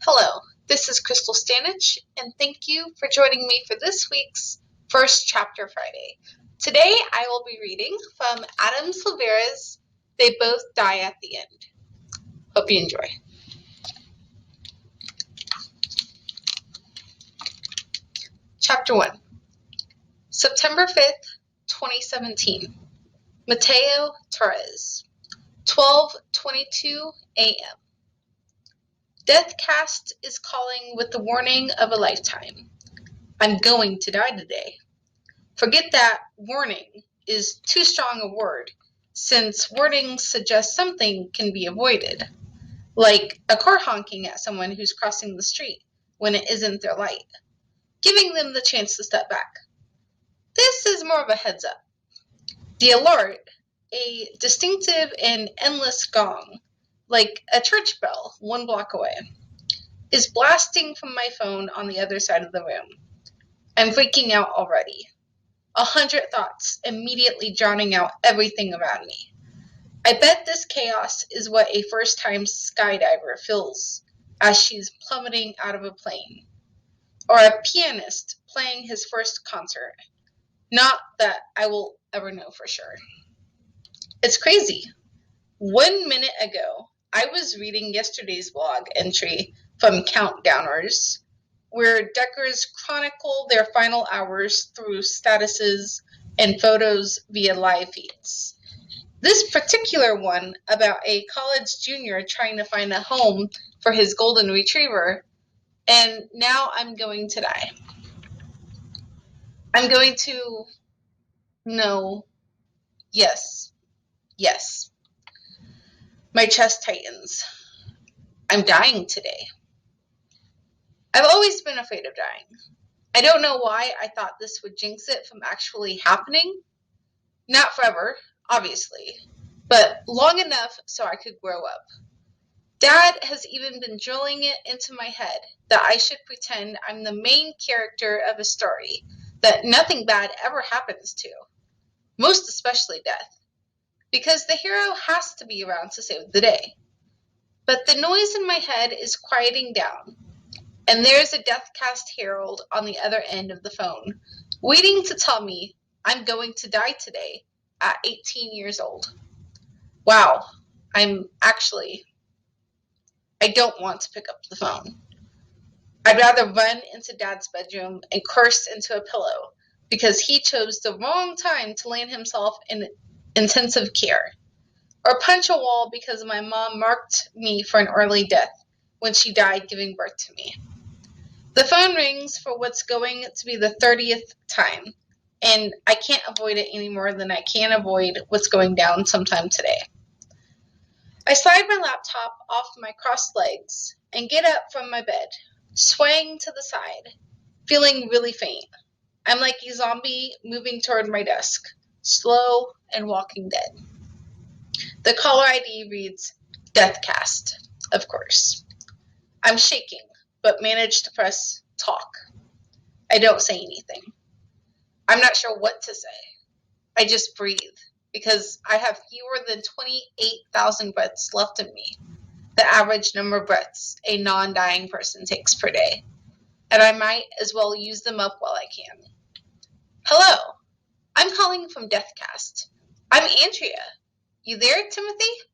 Hello, this is Krystal and thank you for joining me for this week's First Chapter Friday. Today I will be reading from Adam Silvera's They Both Die at the End. Hope you enjoy. Chapter 1, September 5th, 2017. Mateo Torres, 12:22 a.m. Deathcast is calling with the warning of a lifetime. I'm going to die today. Forget that warning is too strong a word, since warnings suggest something can be avoided, like a car honking at someone who's crossing the street when it isn't their light, giving them the chance to step back. This is more of a heads up. The alert, a distinctive and endless gong, like a church bell 1 block away, is blasting from my phone on the other side of the room. I'm freaking out already. 100 thoughts immediately drowning out everything around me. I bet this chaos is what a first-time skydiver feels as she's plummeting out of a plane, or a pianist playing his first concert. Not that I will ever know for sure. It's crazy. 1 minute ago, I was reading yesterday's blog entry from Countdowners, where deckers chronicle their final hours through statuses and photos via live feeds. This particular one about a college junior trying to find a home for his golden retriever, and now I'm going to die. I'm going to... No. Yes. My chest tightens. I'm dying today. I've always been afraid of dying. I don't know why I thought this would jinx it from actually happening. Not forever, obviously, but long enough so I could grow up. Dad has even been drilling it into my head that I should pretend I'm the main character of a story that nothing bad ever happens to, most especially death, because the hero has to be around to save the day. But the noise in my head is quieting down, and there's a Deathcast herald on the other end of the phone, waiting to tell me I'm going to die today at 18 years old. Wow, I don't want to pick up the phone. I'd rather run into Dad's bedroom and curse into a pillow because he chose the wrong time to land himself in intensive care, or punch a wall because my mom marked me for an early death when she died giving birth to me. The phone rings for what's going to be the 30th time, and I can't avoid it any more than I can avoid what's going down sometime today. I slide my laptop off my crossed legs and get up from my bed, swaying to the side, feeling really faint. I'm like a zombie moving toward my desk, slow and walking dead. The caller ID reads Deathcast, of course. I'm shaking, but manage to press talk. I don't say anything. I'm not sure what to say. I just breathe, because I have fewer than 28,000 breaths left in me, the average number of breaths a non-dying person takes per day, and I might as well use them up while I can. Hello, I'm calling from Deathcast. I'm Andrea. You there, Timothy?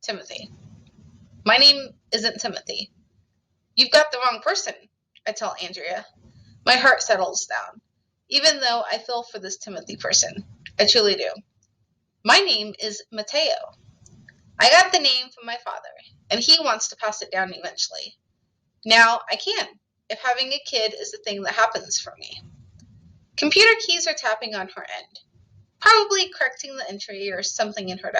Timothy. My name isn't Timothy. You've got the wrong person, I tell Andrea. My heart settles down, even though I feel for this Timothy person. I truly do. My name is Mateo. I got the name from my father, and he wants to pass it down eventually. Now I can, if having a kid is the thing that happens for me. Computer keys are tapping on her end, probably correcting the entry or something in her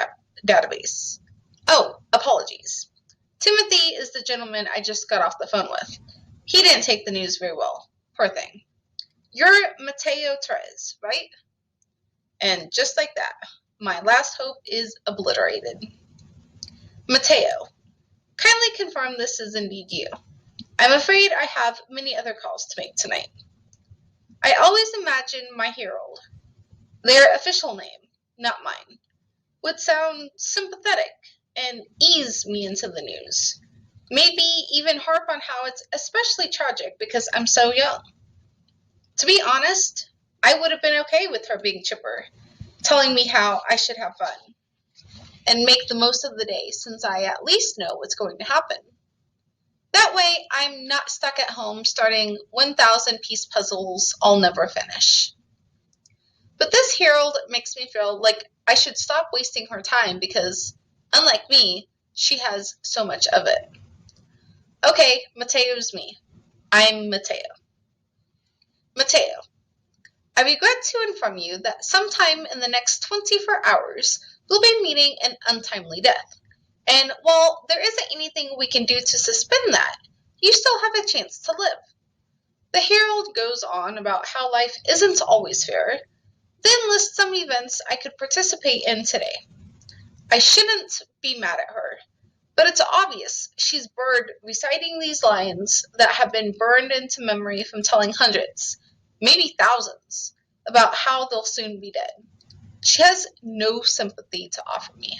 database. Oh, apologies. Timothy is the gentleman I just got off the phone with. He didn't take the news very well. Poor thing. You're Mateo Torres, right? And just like that, my last hope is obliterated. Mateo, kindly confirm this is indeed you. I'm afraid I have many other calls to make tonight. I always imagine my herald, their official name, not mine, would sound sympathetic and ease me into the news. Maybe even harp on how it's especially tragic because I'm so young. To be honest, I would have been okay with her being chipper, telling me how I should have fun and make the most of the day since I at least know what's going to happen. That way, I'm not stuck at home starting 1,000-piece puzzles I'll never finish. But this herald makes me feel like I should stop wasting her time because, unlike me, she has so much of it. Okay, Mateo's me. I'm Mateo. Mateo, I regret to inform you that sometime in the next 24 hours, we'll be meeting an untimely death. And while there isn't anything we can do to suspend that, you still have a chance to live. The herald goes on about how life isn't always fair, then lists some events I could participate in today. I shouldn't be mad at her, but it's obvious she's bored reciting these lines that have been burned into memory from telling hundreds, maybe thousands, about how they'll soon be dead. She has no sympathy to offer me.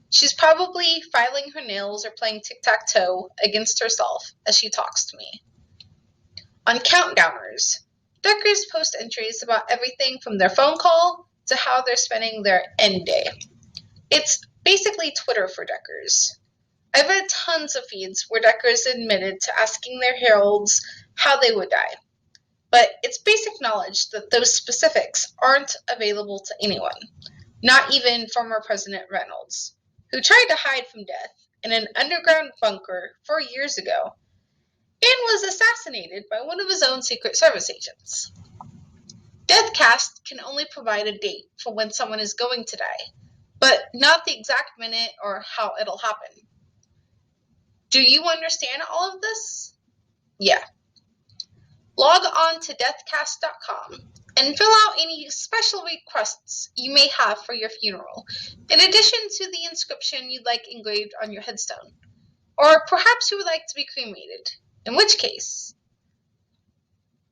She's probably filing her nails or playing tic-tac-toe against herself as she talks to me. On Countdowners, Deckers post entries about everything from their phone call to how they're spending their end day. It's basically Twitter for Deckers. I've read tons of feeds where Deckers admitted to asking their heralds how they would die. But it's basic knowledge that those specifics aren't available to anyone, not even former President Reynolds, who tried to hide from death in an underground bunker 4 years ago and was assassinated by one of his own Secret Service agents. Deathcast can only provide a date for when someone is going to die, but not the exact minute or how it'll happen. Do you understand all of this? Yeah. Log on to deathcast.com and fill out any special requests you may have for your funeral, in addition to the inscription you'd like engraved on your headstone. Or perhaps you would like to be cremated, in which case,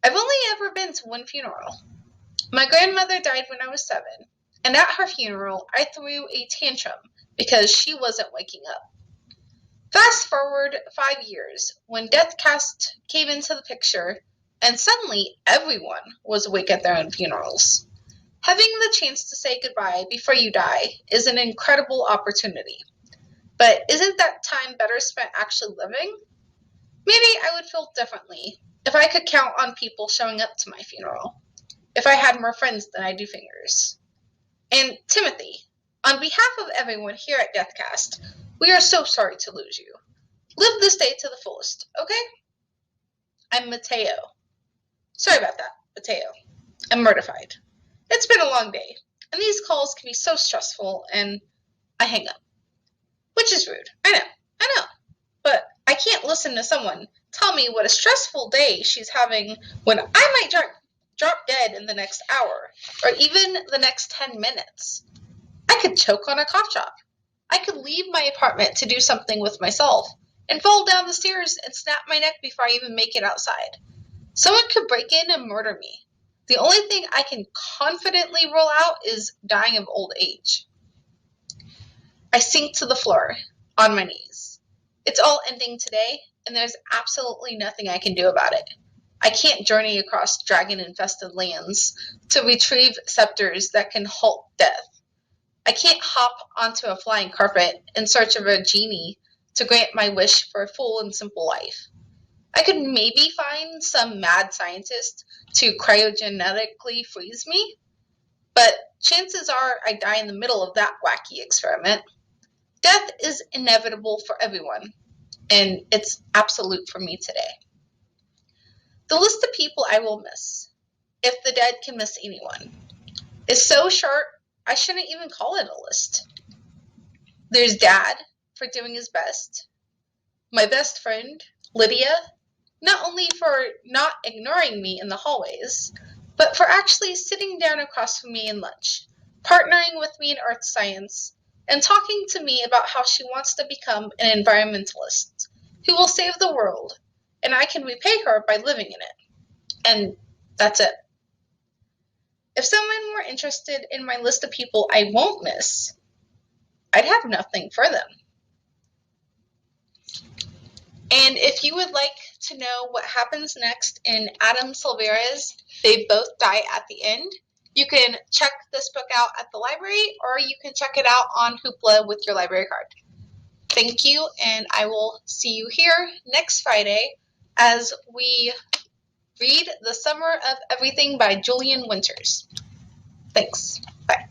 I've only ever been to one funeral. My grandmother died when I was 7, and at her funeral I threw a tantrum because she wasn't waking up. Fast forward 5 years, when Deathcast came into the picture, and suddenly everyone was awake at their own funerals. Having the chance to say goodbye before you die is an incredible opportunity. But isn't that time better spent actually living? Maybe I would feel differently if I could count on people showing up to my funeral. If I had more friends than I do fingers. And Timothy, on behalf of everyone here at Deathcast, we are so sorry to lose you. Live this day to the fullest, okay? I'm Mateo. Sorry about that, Mateo. I'm mortified. It's been a long day, and these calls can be so stressful, and I hang up. Which is rude. I know. But I can't listen to someone tell me what a stressful day she's having when I might drop dead in the next hour, or even the next 10 minutes. I could choke on a cough drop. I could leave my apartment to do something with myself, and fall down the stairs and snap my neck before I even make it outside. Someone could break in and murder me. The only thing I can confidently rule out is dying of old age. I sink to the floor, on my knees. It's all ending today, and there's absolutely nothing I can do about it. I can't journey across dragon-infested lands to retrieve scepters that can halt death. I can't hop onto a flying carpet in search of a genie to grant my wish for a full and simple life. I could maybe find some mad scientist to cryogenetically freeze me, but chances are I die in the middle of that wacky experiment. Death is inevitable for everyone, and it's absolute for me today. The list of people I will miss, if the dead can miss anyone, is so short I shouldn't even call it a list. There's Dad, for doing his best. My best friend, Lydia, not only for not ignoring me in the hallways, but for actually sitting down across from me in lunch, partnering with me in earth science, and talking to me about how she wants to become an environmentalist who will save the world, and I can repay her by living in it. And that's it. If someone were interested in my list of people I won't miss, I'd have nothing for them. And if you would like to know what happens next in Adam Silvera's They Both Die at the End, you can check this book out at the library, or you can check it out on Hoopla with your library card. Thank you, and I will see you here next Friday as we read The Summer of Everything by Julian Winters. Thanks. Bye.